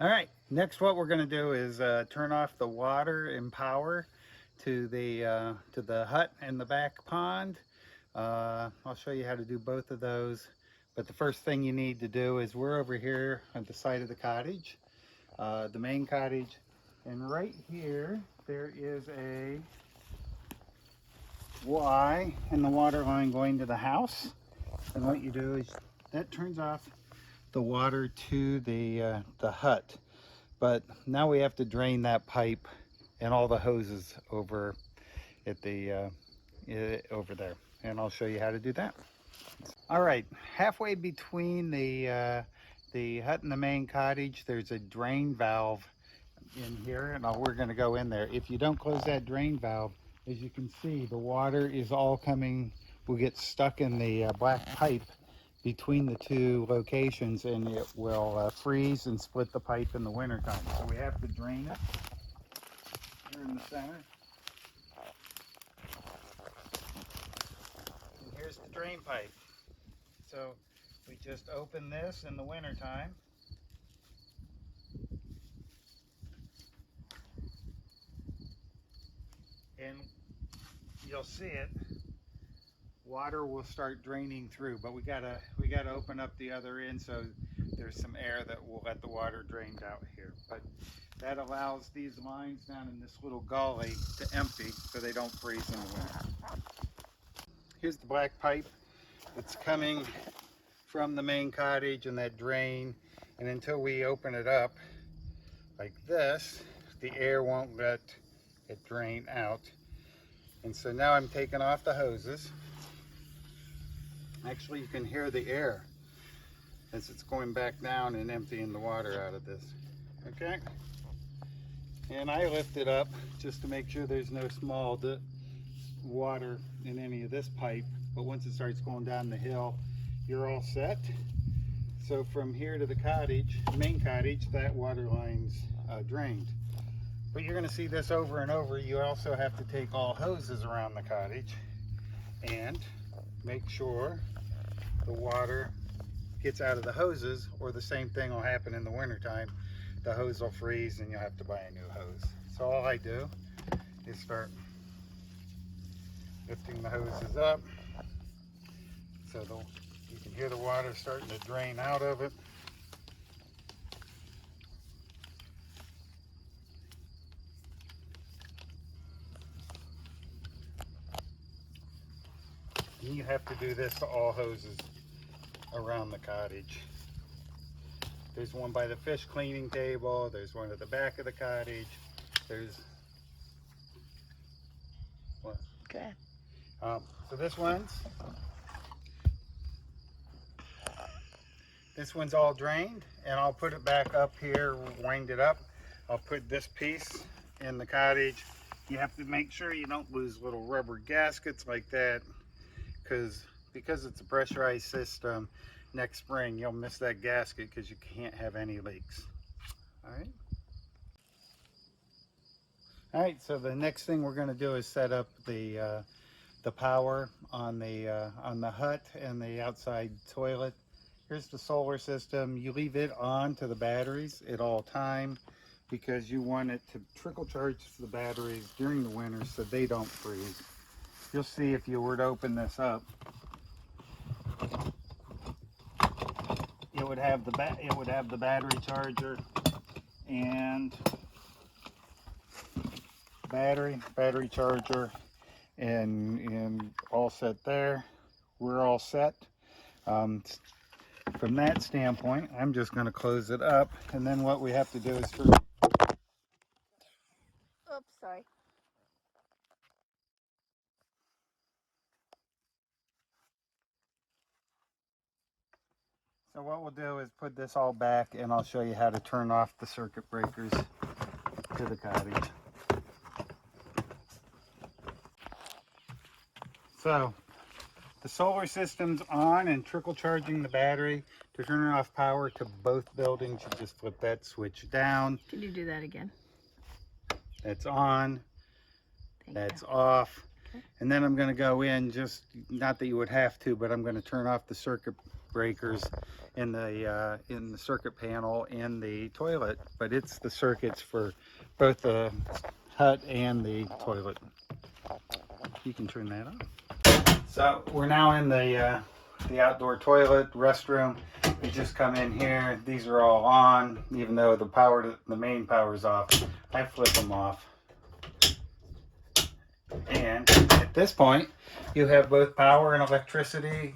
All right, next what we're going to do is turn off the water and power to the hut in the back pond. I'll show you how to do both of those. But the first thing you need to do is we're over here at the side of the cottage, the main cottage. And right here, there is a Y in the water line going to the house. And what you do is that turns off the water to the hut. But now we have to drain that pipe and all the hoses over at the over there, and I'll show you how to do that. All right, halfway between the hut and the main cottage, there's a drain valve in here, and we're going to go in there. If you don't close that drain valve, as you can see, the water is all coming, will get stuck in the black pipe between the two locations, and it will freeze and split the pipe in the wintertime. So we have to drain it here in the center. And here's the drain pipe. So we just open this in the wintertime. And you'll see it. Water will start draining through, but we gotta open up the other end so there's some air that will let the water drain out here. But that allows these lines down in this little gully to empty so they don't freeze in the winter. Here's the black pipe that's coming from the main cottage and that drain, and until we open it up like this, the air won't let it drain out. And so now I'm taking off the hoses. Actually, you can hear the air as it's going back down and emptying the water out of this. Okay? And I lift it up just to make sure there's no small water in any of this pipe. But once it starts going down the hill, you're all set. So from here to the cottage, main cottage, that water line's drained. But you're going to see this over and over. You also have to take all hoses around the cottage and make sure the water gets out of the hoses, or the same thing will happen in the wintertime. The hose will freeze and you'll have to buy a new hose. So all I do is start lifting the hoses up so you can hear the water starting to drain out of it. And you have to do this to all hoses around the cottage. There's one by the fish cleaning table, there's one at the back of the cottage, there's what? Okay. So this one's all drained, and I'll put it back up here, wind it up. I'll put this piece in the cottage. You have to make sure you don't lose little rubber gaskets like that, because it's a pressurized system. Next spring you'll miss that gasket because you can't have any leaks. All right, so the next thing we're going to do is set up the power on the hut and the outside toilet. Here's the solar system. You leave it on to the batteries at all time because you want it to trickle charge the batteries during the winter so they don't freeze. You'll see if you were to open this up, it would have the battery charger and battery charger and all set there. We're all set. From that standpoint, I'm just going to close it up, and then what we have to do is Oops, sorry. so what we'll do is put this all back, and I'll show you how to turn off the circuit breakers to the cottage. So the solar system's on and trickle charging the battery. To turn off power to both buildings, you just flip that switch down. Can you do that again? That's on. Thank you. Off. Okay. And then I'm going to go in, just not that you would have to, but I'm going to turn off the circuit breakers in the circuit panel in the toilet, but it's the circuits for both the hut and the toilet. You can turn that on. So we're now in the outdoor toilet restroom. You just come in here. These are all on, even though the main power is off. I flip them off. And at this point, you have both power and electricity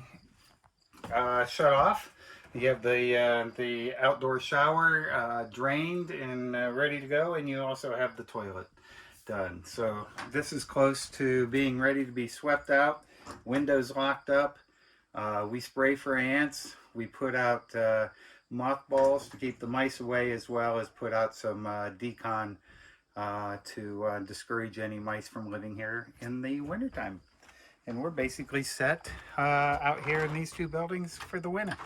shut off. You have the outdoor shower drained and ready to go, and you also have the toilet done. So this is close to being ready to be swept out. Windows locked up. We spray for ants. We put out mothballs to keep the mice away, as well as put out some decon to discourage any mice from living here in the wintertime. And we're basically set out here in these two buildings for the winter.